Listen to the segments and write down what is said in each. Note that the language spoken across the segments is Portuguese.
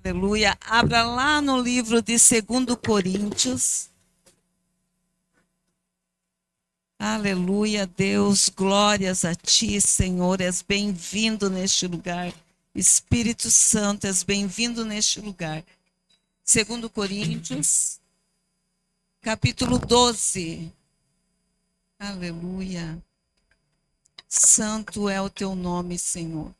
Aleluia. Abra lá no livro de 2 Coríntios. Aleluia, Deus. Glórias a ti, Senhor. És bem-vindo neste lugar. Espírito Santo, és bem-vindo neste lugar. 2 Coríntios, capítulo 12. Aleluia. Santo é o teu nome, Senhor.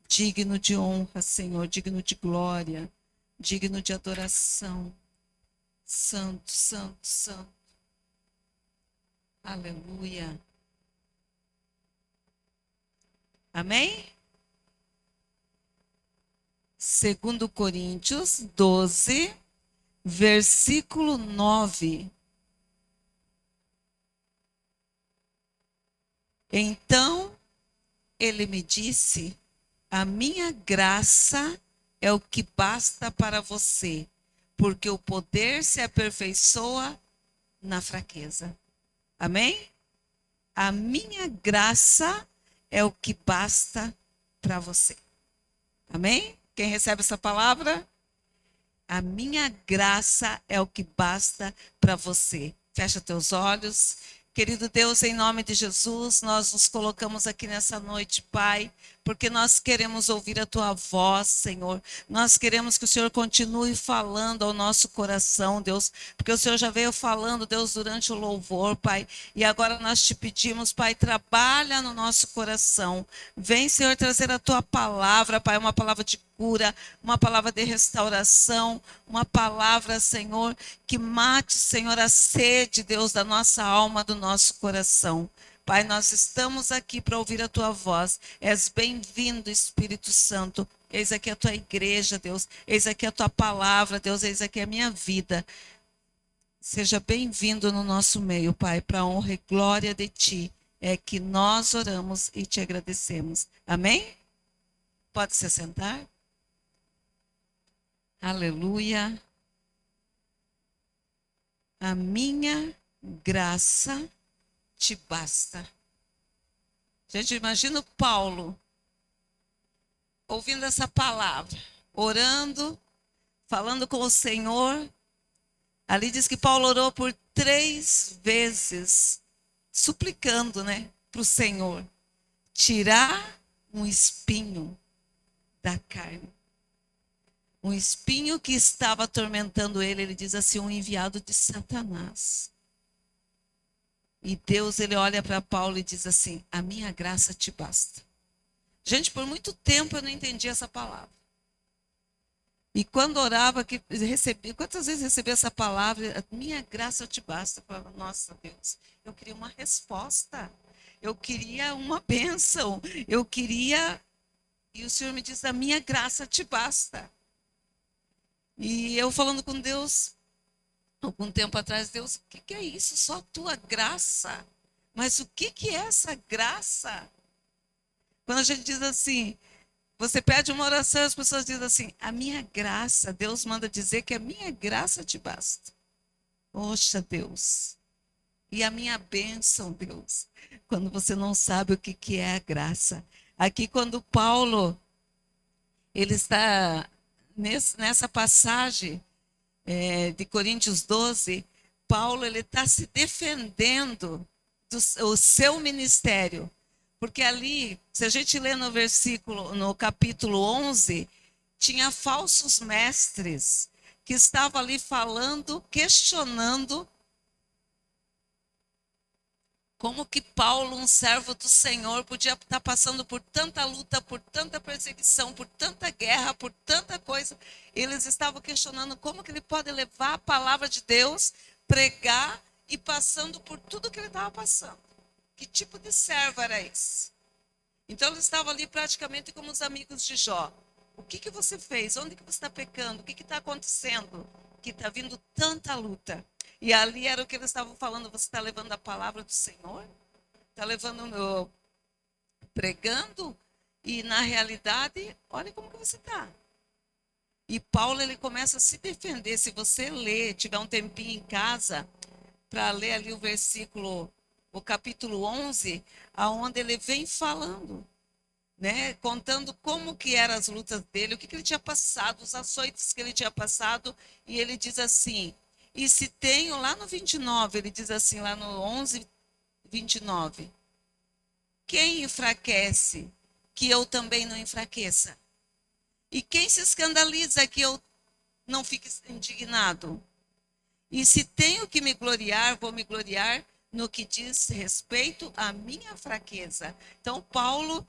Digno de honra, Senhor. Digno de glória. Digno de adoração. Santo, santo, santo. Aleluia. Amém? 2 Coríntios 12, versículo 9. Então ele me disse: a minha graça é o que basta para você, porque o poder se aperfeiçoa na fraqueza. Amém? A minha graça é o que basta para você. Amém? Quem recebe essa palavra? A minha graça é o que basta para você. Fecha teus olhos. Querido Deus, em nome de Jesus, nós nos colocamos aqui nessa noite, Pai, porque nós queremos ouvir a Tua voz, Senhor. Nós queremos que o Senhor continue falando ao nosso coração, Deus, porque o Senhor já veio falando, Deus, durante o louvor, Pai. E agora nós te pedimos, Pai, trabalha no nosso coração. Vem, Senhor, trazer a Tua palavra, Pai, uma palavra de cura, uma palavra de restauração, uma palavra, Senhor, que mate, Senhor, a sede, Deus, da nossa alma, do nosso coração. Pai, nós estamos aqui para ouvir a Tua voz. És bem-vindo, Espírito Santo. Eis aqui a Tua igreja, Deus. Eis aqui a Tua palavra, Deus. Eis aqui a minha vida. Seja bem-vindo no nosso meio, Pai, para a honra e glória de Ti. É que nós oramos e Te agradecemos. Amém? Pode se sentar. Aleluia. A minha graça te basta. Gente, imagina o Paulo ouvindo essa palavra, orando, falando com o Senhor. Ali diz que Paulo orou por 3 vezes, suplicando, né, para o Senhor tirar um espinho da carne. Um espinho que estava atormentando ele, ele diz assim, um enviado de Satanás. E Deus, ele olha para Paulo e diz assim, a minha graça te basta. Gente, por muito tempo eu não entendi essa palavra. E quando orava, quantas vezes recebi essa palavra, a minha graça te basta. Eu falava, nossa Deus, eu queria uma resposta. Eu queria uma bênção. Eu queria... E o Senhor me diz, a minha graça te basta. E eu falando com Deus, algum tempo atrás, Deus, o que é isso? Só a tua graça. Mas o que é essa graça? Quando a gente diz assim, você pede uma oração, as pessoas dizem assim, a minha graça, Deus manda dizer que a minha graça te basta. Poxa, Deus. E a minha bênção, Deus. Quando você não sabe o que é a graça. Aqui quando Paulo, ele está nessa passagem de Coríntios 12, Paulo ele está se defendendo do seu ministério. Porque ali, se a gente lê no capítulo 11, tinha falsos mestres que estavam ali falando, questionando como que Paulo, um servo do Senhor, podia estar passando por tanta luta, por tanta perseguição, por tanta guerra, por tanta coisa. Eles estavam questionando como que ele pode levar a palavra de Deus, pregar e passando por tudo que ele estava passando. Que tipo de servo era esse? Então eles estavam ali praticamente como os amigos de Jó. O que você fez? Onde que você está pecando? O que está acontecendo? Que está vindo tanta luta. E ali era o que eles estavam falando. Você está levando a palavra do Senhor? Está levando, pregando? E na realidade, olha como que você está. E Paulo ele começa a se defender. Se você ler, tiver um tempinho em casa, para ler ali o capítulo 11, aonde ele vem falando. né, contando como que eram as lutas dele, o que ele tinha passado, os açoites que ele tinha passado, e ele diz assim, e se tenho, lá no 29, ele diz assim, lá no 11, 29, quem enfraquece, que eu também não enfraqueça? E quem se escandaliza, que eu não fique indignado? E se tenho que me gloriar, vou me gloriar no que diz respeito à minha fraqueza. Então, Paulo,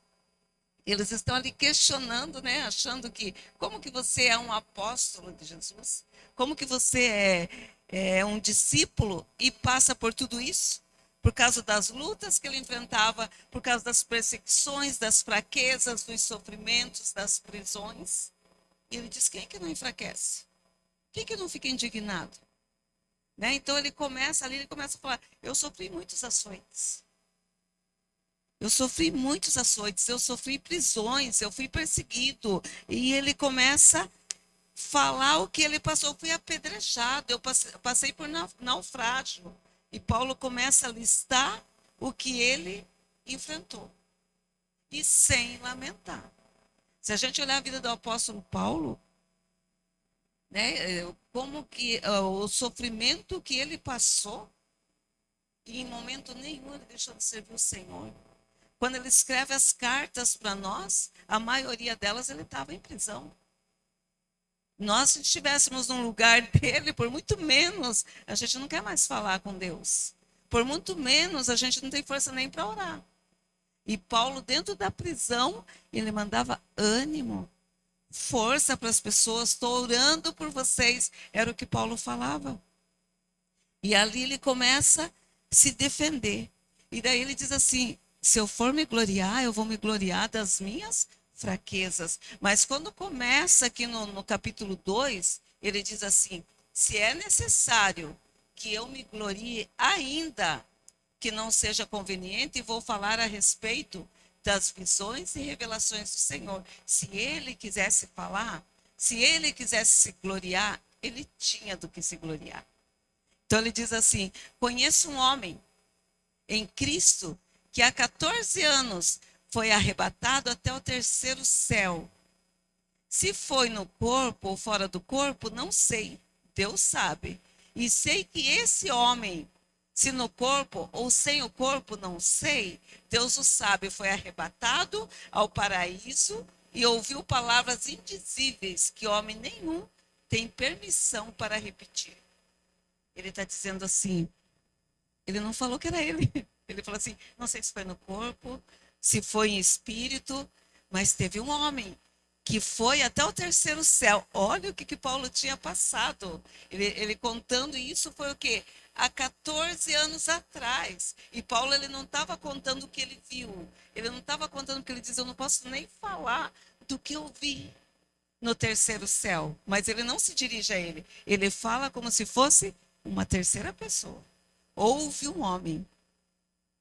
eles estão ali questionando, né, achando que como que você é um apóstolo de Jesus? Como que você é um discípulo e passa por tudo isso? Por causa das lutas que ele enfrentava, por causa das perseguições, das fraquezas, dos sofrimentos, das prisões. E ele diz: quem que não enfraquece? Quem que não fica indignado? Né? Então ele começa ali, ele começa a falar: eu sofri muitos açoites. Eu sofri muitos açoites, eu sofri prisões, eu fui perseguido. E ele começa a falar o que ele passou. Eu fui apedrejado, eu passei por naufrágio. E Paulo começa a listar o que ele enfrentou. E sem lamentar. Se a gente olhar a vida do apóstolo Paulo, né, como que o sofrimento que ele passou, e em momento nenhum ele deixou de servir o Senhor. Quando ele escreve as cartas para nós, a maioria delas ele estava em prisão. Nós, se estivéssemos num lugar dele, por muito menos, a gente não quer mais falar com Deus. Por muito menos, a gente não tem força nem para orar. E Paulo, dentro da prisão, ele mandava ânimo, força para as pessoas. Estou orando por vocês. Era o que Paulo falava. E ali ele começa a se defender. E daí ele diz assim: se eu for me gloriar, eu vou me gloriar das minhas fraquezas. Mas quando começa aqui no capítulo 2, ele diz assim: se é necessário que eu me glorie ainda, que não seja conveniente, vou falar a respeito das visões e revelações do Senhor. Se ele quisesse falar, se ele quisesse se gloriar, ele tinha do que se gloriar. Então ele diz assim: conheço um homem em Cristo que há 14 anos foi arrebatado até o terceiro céu. Se foi no corpo ou fora do corpo, não sei. Deus sabe. E sei que esse homem, se no corpo ou sem o corpo, não sei, Deus o sabe, foi arrebatado ao paraíso e ouviu palavras indizíveis que homem nenhum tem permissão para repetir. Ele está dizendo assim, ele não falou que era ele. Ele falou assim, não sei se foi no corpo, se foi em espírito, mas teve um homem que foi até o terceiro céu. Olha o que Paulo tinha passado. Ele contando isso foi o quê? Há 14 anos atrás. E Paulo, ele não estava contando o que ele viu. Ele não estava contando o que ele diz. Eu não posso nem falar do que eu vi no terceiro céu. Mas ele não se dirige a ele. Ele fala como se fosse uma terceira pessoa. Houve um homem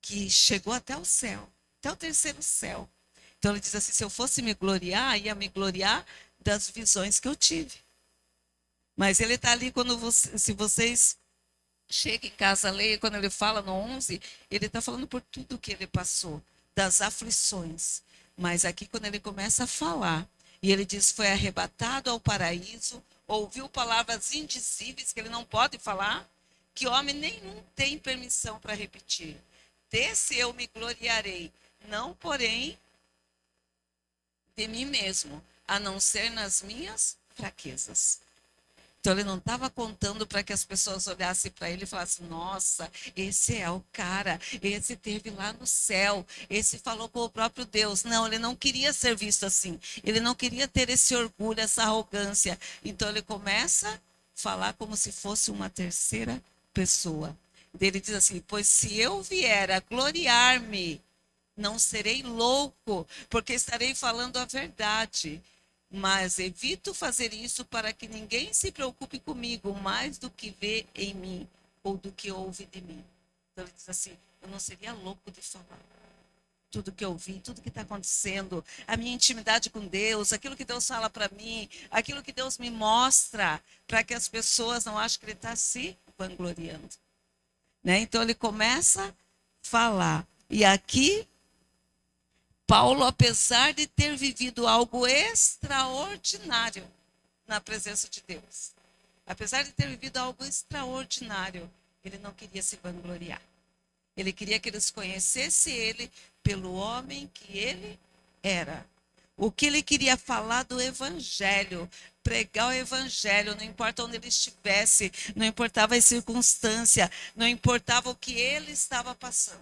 que chegou até o céu, até o terceiro céu. Então ele diz assim: se eu fosse me gloriar, ia me gloriar das visões que eu tive. Mas ele está ali quando se vocês chegam em casa, leia, quando ele fala no 11, ele está falando por tudo que ele passou, das aflições. Mas aqui quando ele começa a falar, e ele diz: foi arrebatado ao paraíso, ouviu palavras indizíveis que ele não pode falar, que homem nenhum tem permissão para repetir. Desse eu me gloriarei, não porém de mim mesmo, a não ser nas minhas fraquezas. Então ele não estava contando para que as pessoas olhassem para ele e falassem: nossa, esse é o cara, esse esteve lá no céu, esse falou com o próprio Deus. Não, ele não queria ser visto assim. Ele não queria ter esse orgulho, essa arrogância. Então ele começa a falar como se fosse uma terceira pessoa. Ele diz assim: pois se eu vier a gloriar-me, não serei louco, porque estarei falando a verdade. Mas evito fazer isso para que ninguém se preocupe comigo mais do que vê em mim ou do que ouve de mim. Então ele diz assim: eu não seria louco de falar tudo que eu vi, tudo que está acontecendo, a minha intimidade com Deus, aquilo que Deus fala para mim, aquilo que Deus me mostra, para que as pessoas não achem que ele está se vangloriando. Né? Então ele começa a falar. E aqui Paulo, apesar de ter vivido algo extraordinário na presença de Deus, apesar de ter vivido algo extraordinário, ele não queria se vangloriar. Ele queria que eles conhecessem ele pelo homem que ele era. O que ele queria falar do evangelho, pregar o evangelho, não importa onde ele estivesse, não importava a circunstância, não importava o que ele estava passando.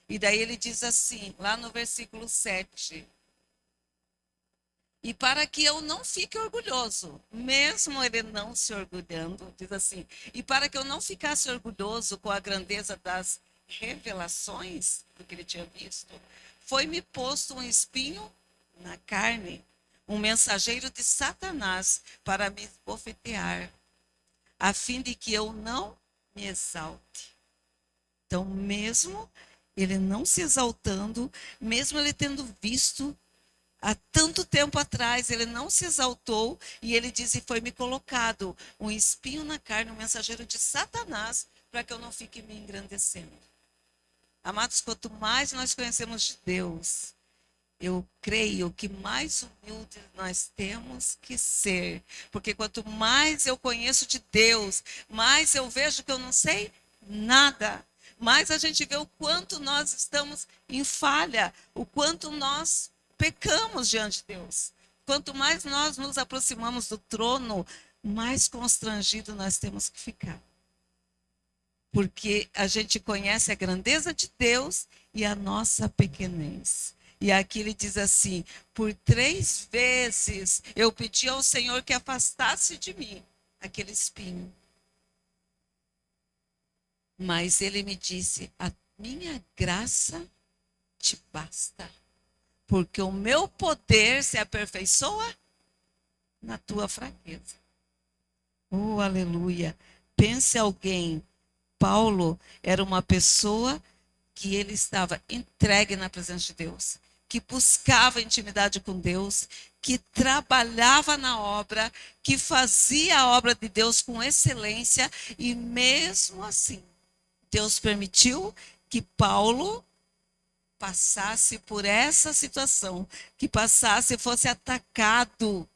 E daí ele diz assim, lá no versículo 7. E para que eu não fique orgulhoso, mesmo ele não se orgulhando, diz assim, e para que eu não ficasse orgulhoso com a grandeza das revelações do que ele tinha visto, foi-me posto um espinho na carne, um mensageiro de Satanás para me esbofetear, a fim de que eu não me exalte. Então, mesmo ele não se exaltando, mesmo ele tendo visto há tanto tempo atrás, ele não se exaltou e ele diz: e foi-me colocado um espinho na carne, um mensageiro de Satanás, para que eu não fique me engrandecendo. Amados, quanto mais nós conhecemos de Deus, eu creio que mais humildes nós temos que ser. Porque quanto mais eu conheço de Deus, mais eu vejo que eu não sei nada. Mais a gente vê o quanto nós estamos em falha, o quanto nós pecamos diante de Deus. Quanto mais nós nos aproximamos do trono, mais constrangido nós temos que ficar. Porque a gente conhece a grandeza de Deus e a nossa pequenez. E aqui ele diz assim: por 3 vezes eu pedi ao Senhor que afastasse de mim aquele espinho. Mas ele me disse: a minha graça te basta, porque o meu poder se aperfeiçoa na tua fraqueza. Oh, aleluia. Pense alguém. Paulo era uma pessoa que ele estava entregue na presença de Deus, que buscava intimidade com Deus, que trabalhava na obra, que fazia a obra de Deus com excelência, e mesmo assim, Deus permitiu que Paulo passasse por essa situação, que passasse, fosse atacado,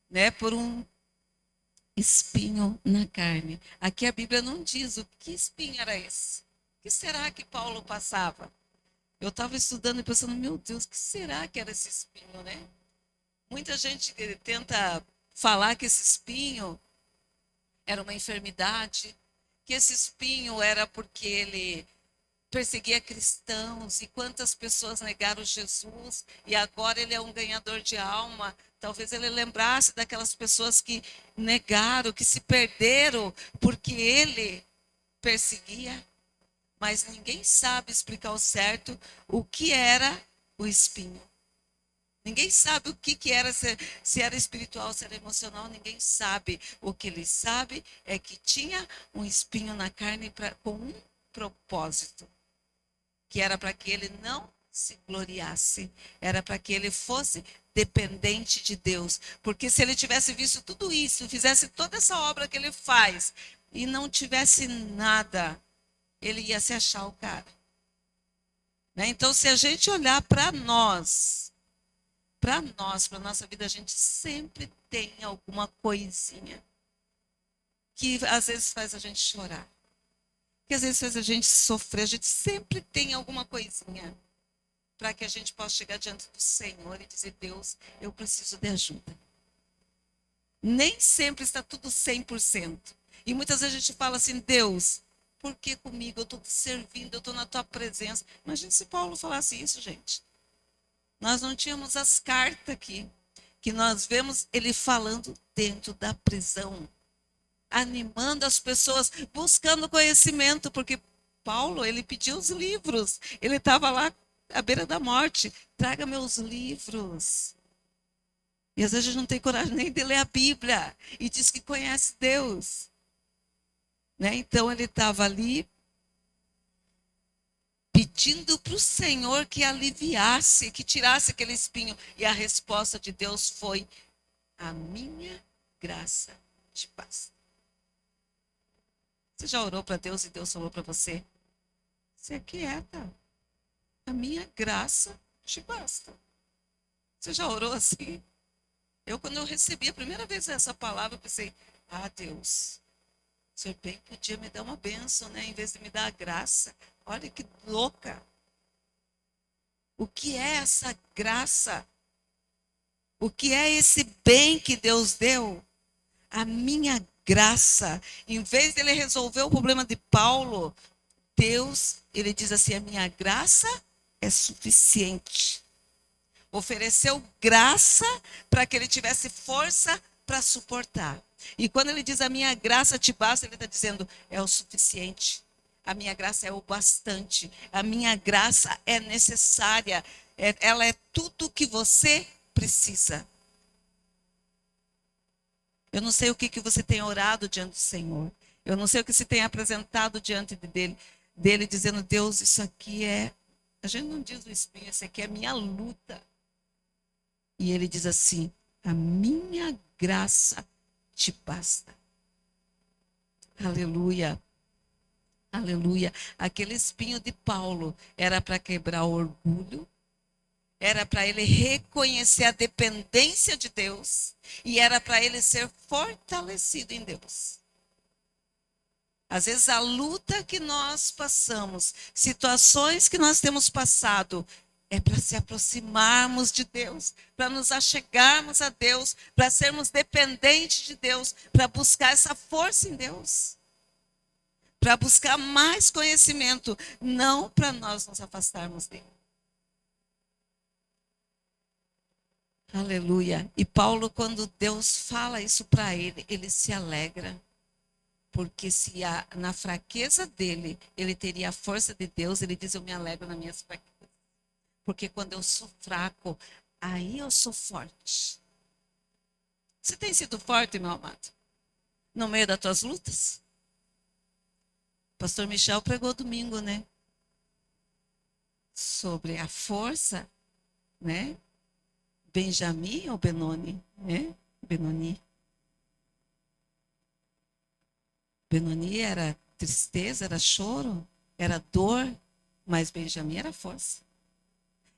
né, por um espinho na carne. Aqui a Bíblia não diz o que espinho era esse. O que será que Paulo passava? Eu estava estudando e pensando, meu Deus, o que será que era esse espinho, né? Muita gente tenta falar que esse espinho era uma enfermidade, que esse espinho era porque ele perseguia cristãos, e quantas pessoas negaram Jesus, e agora ele é um ganhador de alma. Talvez ele lembrasse daquelas pessoas que negaram, que se perderam, porque ele perseguia. Mas ninguém sabe explicar ao certo o que era o espinho. Ninguém sabe o que era, se era espiritual, se era emocional, ninguém sabe. O que ele sabe é que tinha um espinho na carne com um propósito, que era para que ele não se gloriasse, era para que ele fosse dependente de Deus. Porque se ele tivesse visto tudo isso, fizesse toda essa obra que ele faz, e não tivesse nada, ele ia se achar o cara. Né? Então, se a gente olhar para nós, para nossa vida, a gente sempre tem alguma coisinha que às vezes faz a gente chorar, que às vezes faz a gente sofrer. A gente sempre tem alguma coisinha para que a gente possa chegar diante do Senhor e dizer: Deus, eu preciso de ajuda. Nem sempre está tudo 100%. E muitas vezes a gente fala assim: Deus, por que comigo? Eu estou te servindo, eu estou na tua presença. Imagina se Paulo falasse isso, gente. Nós não tínhamos as cartas aqui, que nós vemos ele falando dentro da prisão, animando as pessoas, buscando conhecimento, porque Paulo, ele pediu os livros, ele estava lá à beira da morte: traga meus livros. E às vezes a gente não tem coragem nem de ler a Bíblia, e diz que conhece Deus. Né? Então ele estava ali pedindo para o Senhor que aliviasse, que tirasse aquele espinho. E a resposta de Deus foi: a minha graça te basta. Você já orou para Deus e Deus falou para você: se aquieta, a minha graça te basta. Você já orou assim? Quando eu recebi a primeira vez essa palavra, eu pensei, Deus, o Senhor bem podia me dar uma bênção, né? Em vez de me dar a graça. Olha que louca. O que é essa graça? O que é esse bem que Deus deu? A minha graça. Em vez de ele resolver o problema de Paulo, Deus, ele diz assim, a minha graça é suficiente. Ofereceu graça para que ele tivesse força para suportar. E quando ele diz a minha graça te basta, ele está dizendo é o suficiente. A minha graça é o bastante. A minha graça é necessária. Ela é tudo que você precisa. Eu não sei o que você tem orado diante do Senhor. Eu não sei o que você tem apresentado diante dele dizendo, Deus, isso aqui é... A gente não diz o espinho, isso aqui é minha luta. E ele diz assim, a minha graça te basta. Aleluia. Aleluia. Aquele espinho de Paulo era para quebrar o orgulho, era para ele reconhecer a dependência de Deus e era para ele ser fortalecido em Deus. Às vezes a luta que nós passamos, situações que nós temos passado, é para se aproximarmos de Deus, para nos achegarmos a Deus, para sermos dependentes de Deus, para buscar essa força em Deus, para buscar mais conhecimento, não para nós nos afastarmos dele. Aleluia. E Paulo, quando Deus fala isso para ele, ele se alegra. Porque se na fraqueza dele, ele teria a força de Deus, ele diz, eu me alegro nas minhas fraquezas. Porque quando eu sou fraco, aí eu sou forte. Você tem sido forte, meu amado? No meio das tuas lutas? Pastor Michel pregou domingo, né? Sobre a força, né? Benjamim ou Benoni, né? Benoni. Benoni era tristeza, era choro, era dor, mas Benjamim era força.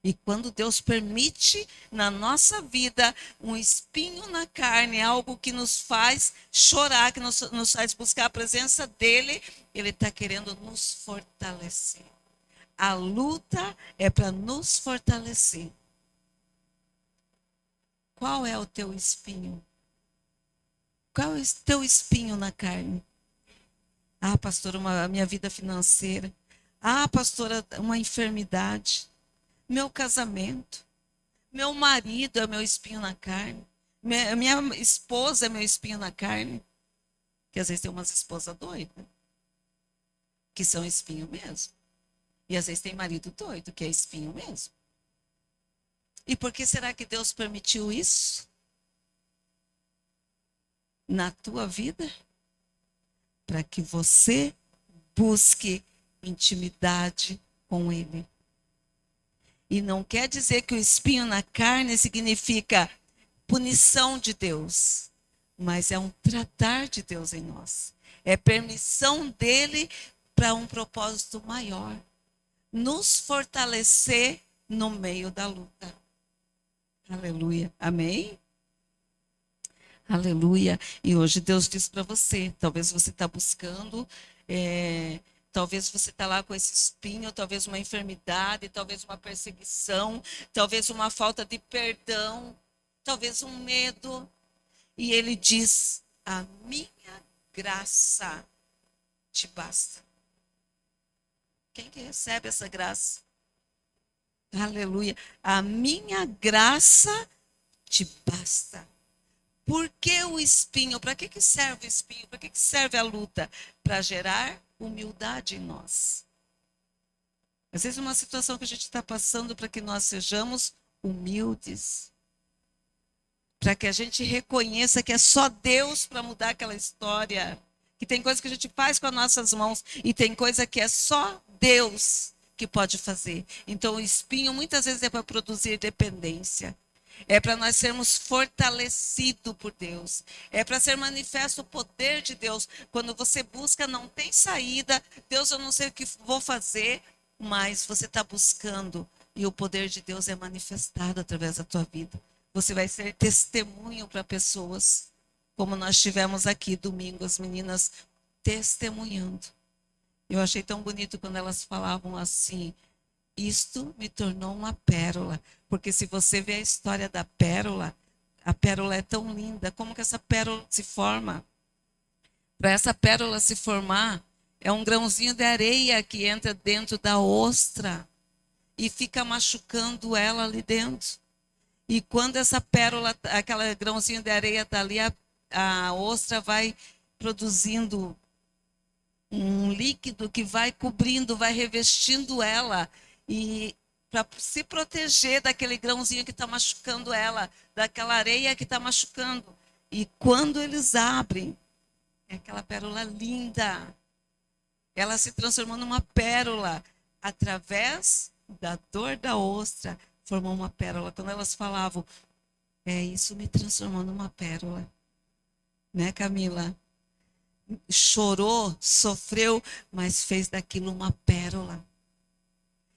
E quando Deus permite na nossa vida um espinho na carne, algo que nos faz chorar, que nos faz buscar a presença dele, ele está querendo nos fortalecer. A luta é para nos fortalecer. Qual é o teu espinho? Qual é o teu espinho na carne? Pastora, a minha vida financeira. Pastora, uma enfermidade. Meu casamento. Meu marido é meu espinho na carne. Minha esposa é meu espinho na carne. Que às vezes tem umas esposas doidas, que são espinho mesmo. E às vezes tem marido doido, que é espinho mesmo. E por que será que Deus permitiu isso na tua vida? Para que você busque intimidade com Ele. E não quer dizer que o espinho na carne significa punição de Deus, mas é um tratar de Deus em nós. É permissão dele para um propósito maior. Nos fortalecer no meio da luta. Aleluia. Amém? Aleluia. E hoje Deus diz para você, talvez você está buscando, talvez você está lá com esse espinho, talvez uma enfermidade, talvez uma perseguição, talvez uma falta de perdão, talvez um medo. E ele diz, a minha graça te basta. Quem que recebe essa graça? Aleluia. A minha graça te basta. Por que o espinho? Para que serve o espinho? Para que serve a luta? Para gerar humildade em nós. Às vezes uma situação que a gente está passando para que nós sejamos humildes. Para que a gente reconheça que é só Deus para mudar aquela história. Que tem coisa que a gente faz com as nossas mãos e tem coisa que é só Deus que pode fazer. Então o espinho muitas vezes é para produzir dependência. É para nós sermos fortalecidos por Deus. É para ser manifesto o poder de Deus. Quando você busca, não tem saída. Deus, eu não sei o que vou fazer, mas você está buscando E o poder de Deus é manifestado através da tua vida. Você vai ser testemunho para pessoas, como nós tivemos aqui domingo, as meninas testemunhando. Eu achei tão bonito quando elas falavam assim: isto me tornou uma pérola. Porque se você vê a história da pérola, a pérola é tão linda. Como que essa pérola se forma? Para essa pérola se formar, é um grãozinho de areia que entra dentro da ostra e fica machucando ela ali dentro. E quando essa pérola, aquela grãozinho de areia está ali, a ostra vai produzindo um líquido que vai cobrindo, vai revestindo ela. E para se proteger daquele grãozinho que está machucando ela, daquela areia que está machucando. E quando eles abrem, é aquela pérola linda. Ela se transformou numa pérola através da dor da ostra, formou uma pérola. Quando elas falavam, isso me transformou numa pérola. Né, Camila? Chorou, sofreu, mas fez daquilo uma pérola.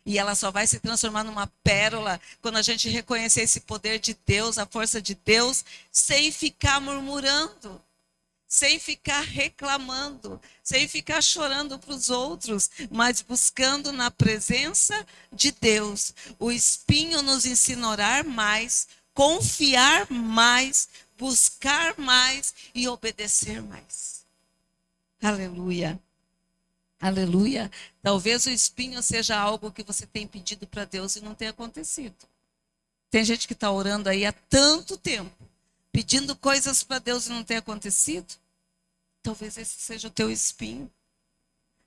E ela só vai se transformar numa pérola quando a gente reconhecer esse poder de Deus, a força de Deus, sem ficar murmurando, sem ficar reclamando, sem ficar chorando para os outros, mas buscando na presença de Deus. O espinho nos ensina a orar mais, confiar mais, buscar mais e obedecer mais. Aleluia. Aleluia. Talvez o espinho seja algo que você tem pedido para Deus e não tenha acontecido. Tem gente que está orando aí há tanto tempo, pedindo coisas para Deus e não tem acontecido. Talvez esse seja o teu espinho.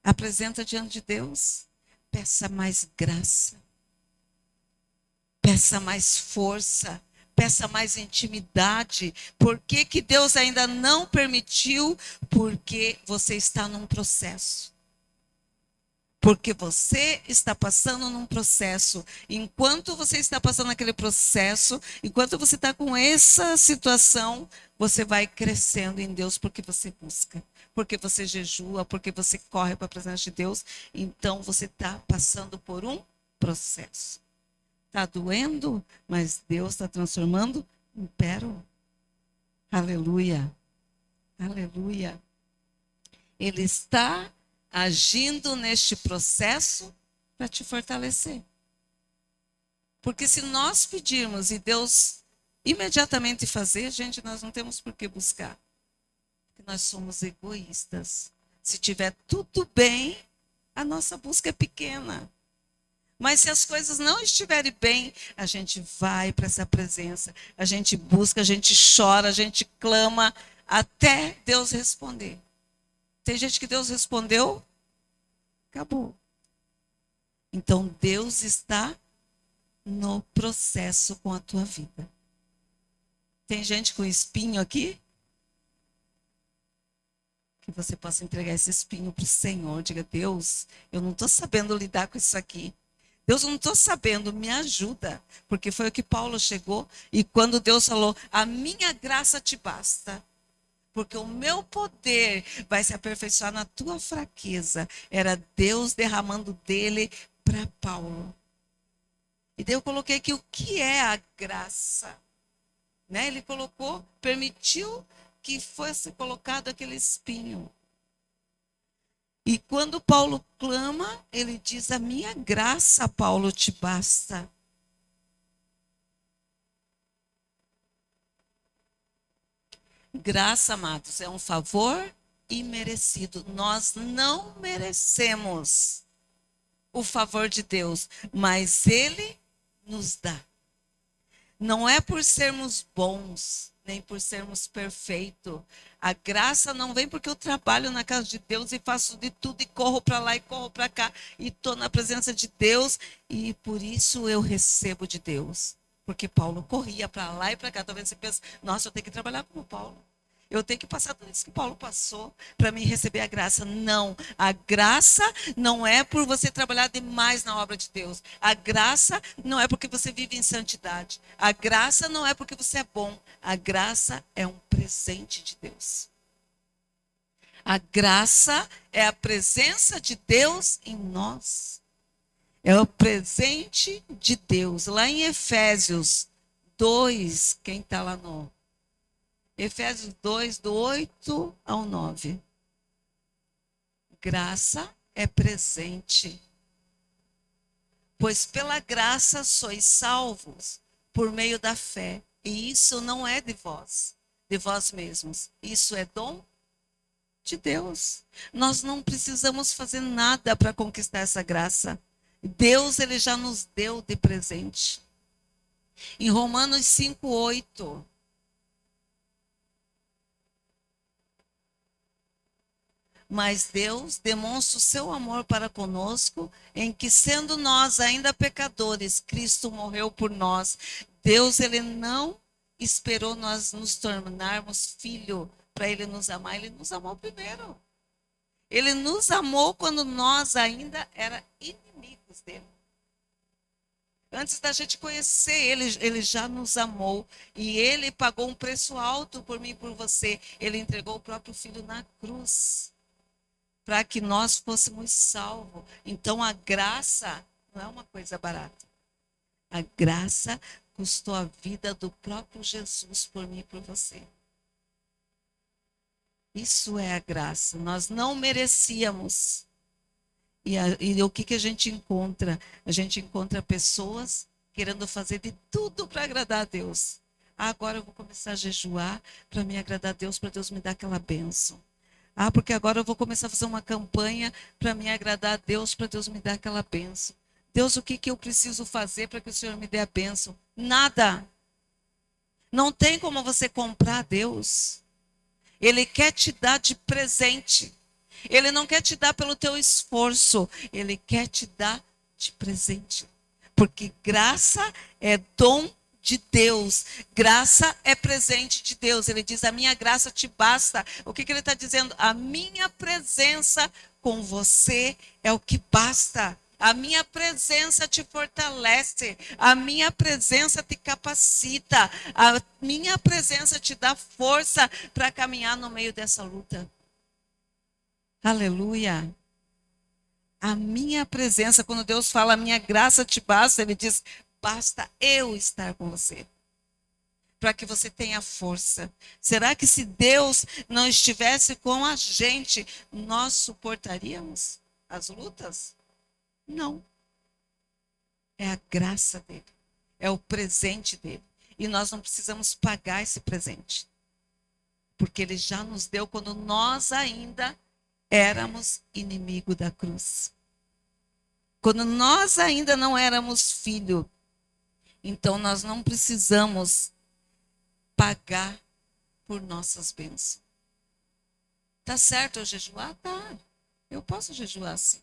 Apresenta diante de Deus. Peça mais graça. Peça mais força. Peça mais intimidade. Por que que Deus ainda não permitiu? Porque você está num processo. Porque você está passando num processo. Enquanto você está passando aquele processo, enquanto você está com essa situação, você vai crescendo em Deus porque você busca, porque você jejua, porque você corre para a presença de Deus. Então você está passando por um processo. Está doendo, mas Deus está transformando em pérola. Aleluia. Aleluia. Ele está agindo neste processo para te fortalecer. Porque se nós pedirmos e Deus imediatamente fazer, gente, nós não temos por que buscar. Porque nós somos egoístas. Se tiver tudo bem, a nossa busca é pequena. Mas se as coisas não estiverem bem, a gente vai para essa presença. A gente busca, a gente chora, a gente clama até Deus responder. Tem gente que Deus respondeu, acabou. Então Deus está no processo com a tua vida. Tem gente com espinho aqui? Que você possa entregar esse espinho para o Senhor. Diga, Deus, eu não estou sabendo lidar com isso aqui. Deus, eu não estou sabendo, me ajuda. Porque foi o que Paulo chegou e quando Deus falou, a minha graça te basta. Porque o meu poder vai se aperfeiçoar na tua fraqueza. Era Deus derramando dele para Paulo. E daí eu coloquei aqui o que é a graça. Né? Ele colocou, permitiu que fosse colocado aquele espinho. E quando Paulo clama, ele diz, a minha graça, Paulo, te basta. Graça, amados, é um favor imerecido. Nós não merecemos o favor de Deus, mas Ele nos dá. Não é por sermos bons, nem por sermos perfeitos. A graça não vem porque eu trabalho na casa de Deus e faço de tudo e corro para lá e corro para cá e estou na presença de Deus e por isso eu recebo de Deus. Porque Paulo corria para lá e para cá. Talvez você pense, nossa, eu tenho que trabalhar como Paulo. Eu tenho que passar tudo isso que Paulo passou para me receber a graça. Não, a graça não é por você trabalhar demais na obra de Deus. A graça não é porque você vive em santidade. A graça não é porque você é bom. A graça é um presente de Deus. A graça é a presença de Deus em nós. É o presente de Deus. Lá em Efésios 2, quem está lá no Efésios 2, do 8 ao 9. Graça é presente. Pois pela graça sois salvos por meio da fé. E isso não é de vós mesmos. Isso é dom de Deus. Nós não precisamos fazer nada para conquistar essa graça. Deus, ele já nos deu de presente. Em Romanos 5:8. Mas Deus demonstra o seu amor para conosco, em que, sendo nós ainda pecadores, Cristo morreu por nós. Deus, ele não esperou nós nos tornarmos filho para ele nos amar. Ele nos amou primeiro. Ele nos amou quando nós ainda éramos inimigos dele. Antes da gente conhecer ele, ele já nos amou. E ele pagou um preço alto por mim e por você. Ele entregou o próprio filho na cruz, para que nós fôssemos salvos. Então a graça não é uma coisa barata. A graça custou a vida do próprio Jesus por mim e por você. Isso é a graça. Nós não merecíamos. E o que a gente encontra? A gente encontra pessoas querendo fazer de tudo para agradar a Deus. Agora eu vou começar a jejuar para me agradar a Deus, para Deus me dar aquela bênção. Porque agora eu vou começar a fazer uma campanha para me agradar a Deus, para Deus me dar aquela bênção. Deus, o que eu preciso fazer para que o Senhor me dê a bênção? Nada. Não tem como você comprar Deus. Ele quer te dar de presente. Ele não quer te dar pelo teu esforço. Ele quer te dar de presente. Porque graça é dom de Deus. Graça é presente de Deus. Ele diz, a minha graça te basta. O que ele está dizendo? A minha presença com você é o que basta. A minha presença te fortalece. A minha presença te capacita. A minha presença te dá força para caminhar no meio dessa luta. Aleluia. A minha presença, quando Deus fala, a minha graça te basta, ele diz, basta eu estar com você, para que você tenha força. Será que se Deus não estivesse com a gente, nós suportaríamos as lutas? Não. É a graça dele, é o presente dele. E nós não precisamos pagar esse presente, porque ele já nos deu quando nós ainda éramos inimigo da cruz. Quando nós ainda não éramos filho. Então nós não precisamos pagar por nossas bênçãos. Tá certo eu jejuar? Tá. Eu posso jejuar sim.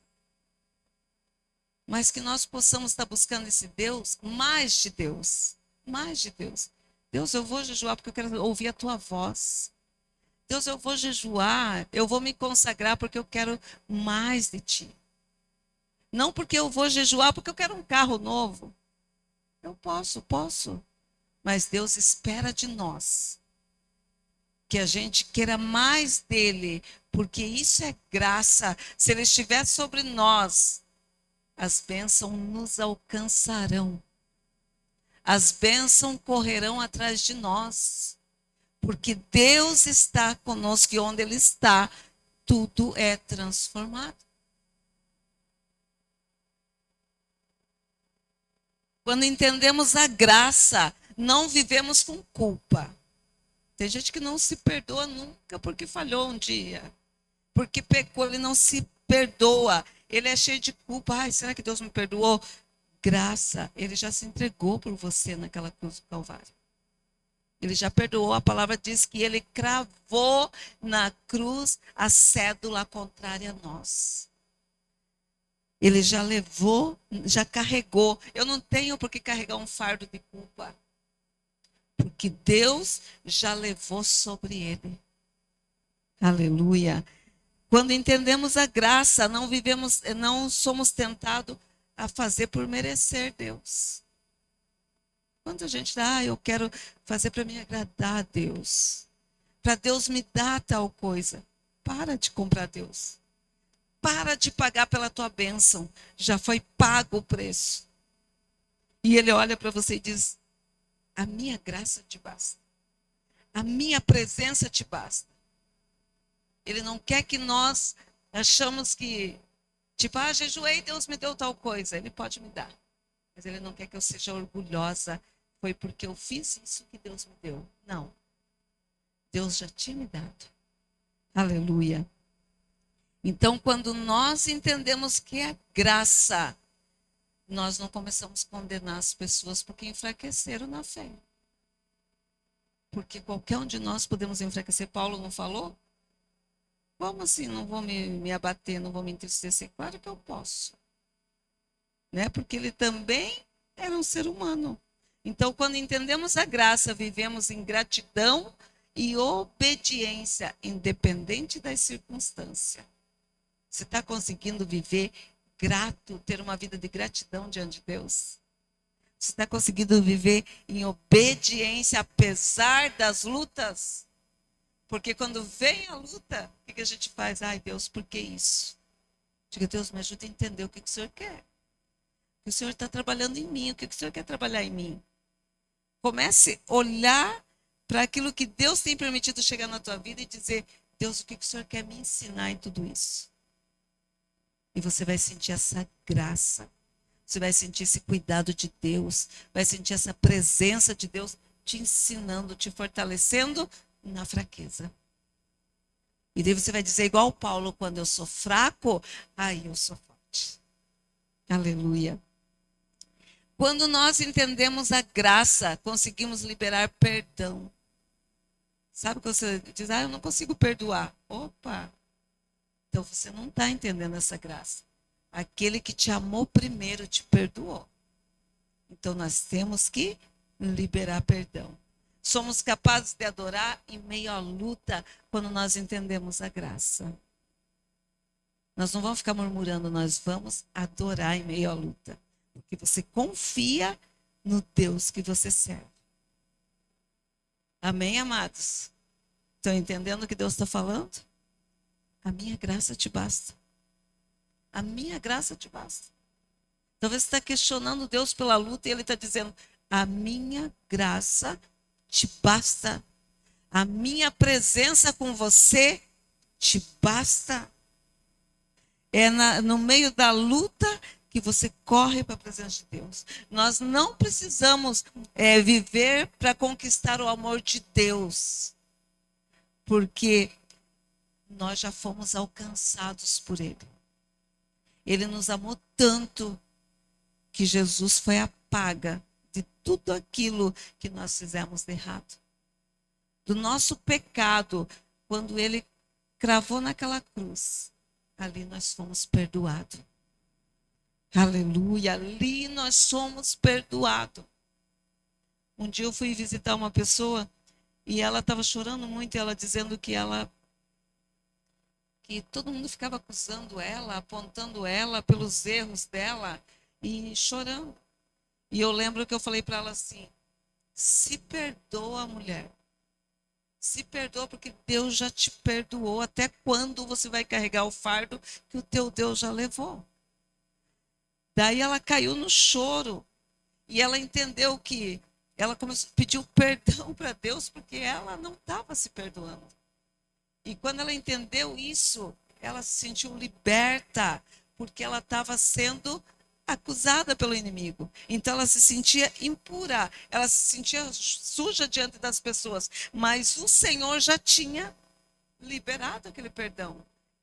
Mas que nós possamos estar buscando esse Deus, mais de Deus. Mais de Deus. Deus, eu vou jejuar porque eu quero ouvir a tua voz. Deus, eu vou jejuar, eu vou me consagrar porque eu quero mais de ti. Não porque eu vou jejuar porque eu quero um carro novo. Eu posso. Mas Deus espera de nós que a gente queira mais dele, porque isso é graça. Se ele estiver sobre nós, as bênçãos nos alcançarão. As bênçãos correrão atrás de nós. Porque Deus está conosco e onde ele está, tudo é transformado. Quando entendemos a graça, não vivemos com culpa. Tem gente que não se perdoa nunca porque falhou um dia. Porque pecou, ele não se perdoa. Ele é cheio de culpa. Ai, será que Deus me perdoou? Graça, ele já se entregou por você naquela cruz do Calvário. Ele já perdoou. A palavra diz que ele cravou na cruz a cédula contrária a nós. Ele já levou, já carregou. Eu não tenho por que carregar um fardo de culpa. Porque Deus já levou sobre ele. Aleluia. Quando entendemos a graça, não somos tentados a fazer por merecer Deus. Quando a gente eu quero fazer para me agradar a Deus. Para Deus me dar tal coisa. Para de comprar Deus. para de pagar pela tua bênção. Já foi pago o preço. E ele olha para você e diz: a minha graça te basta. A minha presença te basta. Ele não quer que nós achamos que, tipo, jejuei, Deus me deu tal coisa. Ele pode me dar. Mas ele não quer que eu seja orgulhosa. Foi porque eu fiz isso que Deus me deu. Não. Deus já tinha me dado. Aleluia. Então, quando nós entendemos que é graça, nós não começamos a condenar as pessoas porque enfraqueceram na fé. Porque qualquer um de nós podemos enfraquecer. Paulo não falou? Como assim não vou me abater, não vou me entristecer? Claro que eu posso. Né? Porque ele também era um ser humano. Então, quando entendemos a graça, vivemos em gratidão e obediência, independente das circunstâncias. Você está conseguindo viver grato, ter uma vida de gratidão diante de Deus? Você está conseguindo viver em obediência, apesar das lutas? Porque quando vem a luta, o que a gente faz? Ai, Deus, por que isso? Diga: Deus, me ajuda a entender o que o Senhor quer. O que o Senhor está trabalhando em mim, o que o Senhor quer trabalhar em mim. Comece a olhar para aquilo que Deus tem permitido chegar na tua vida e dizer: Deus, o que o Senhor quer me ensinar em tudo isso? E você vai sentir essa graça. Você vai sentir esse cuidado de Deus. Vai sentir essa presença de Deus te ensinando, te fortalecendo na fraqueza. E daí você vai dizer igual Paulo: quando eu sou fraco, aí eu sou forte. Aleluia. Quando nós entendemos a graça, conseguimos liberar perdão. Sabe quando você diz: eu não consigo perdoar. Opa! Então você não está entendendo essa graça. Aquele que te amou primeiro te perdoou. Então nós temos que liberar perdão. Somos capazes de adorar em meio à luta quando nós entendemos a graça. Nós não vamos ficar murmurando, nós vamos adorar em meio à luta. Porque você confia no Deus que você serve. Amém, amados? Estão entendendo o que Deus está falando? A minha graça te basta. A minha graça te basta. Talvez você está questionando Deus pela luta e Ele está dizendo: a minha graça te basta. A minha presença com você te basta. É no meio da luta que você corre para a presença de Deus. Nós não precisamos viver para conquistar o amor de Deus. Porque nós já fomos alcançados por Ele. Ele nos amou tanto que Jesus foi a paga de tudo aquilo que nós fizemos de errado. Do nosso pecado, quando Ele cravou naquela cruz, ali nós fomos perdoados. Aleluia, ali nós somos perdoados. Um dia eu fui visitar uma pessoa e ela estava chorando muito, e ela dizendo que todo mundo ficava acusando ela, apontando ela pelos erros dela e chorando. E eu lembro que eu falei para ela assim: se perdoa, mulher. Se perdoa, porque Deus já te perdoou. Até quando você vai carregar o fardo que o teu Deus já levou? Daí ela caiu no choro. E ela entendeu que ela pediu perdão para Deus porque ela não estava se perdoando. E quando ela entendeu isso, ela se sentiu liberta, porque ela estava sendo acusada pelo inimigo. Então ela se sentia impura, ela se sentia suja diante das pessoas. Mas o Senhor já tinha liberado aquele perdão.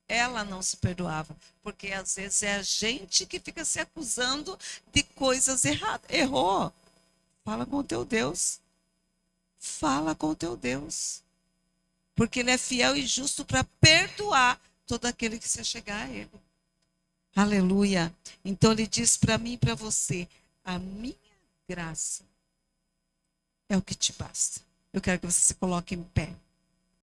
Ela não se perdoava, porque às vezes é a gente que fica se acusando de coisas erradas. Errou. Fala com o teu Deus. Fala com o teu Deus. Porque Ele é fiel e justo para perdoar todo aquele que se chegar a Ele. Aleluia. Então Ele diz para mim e para você: a minha graça é o que te basta. Eu quero que você se coloque em pé.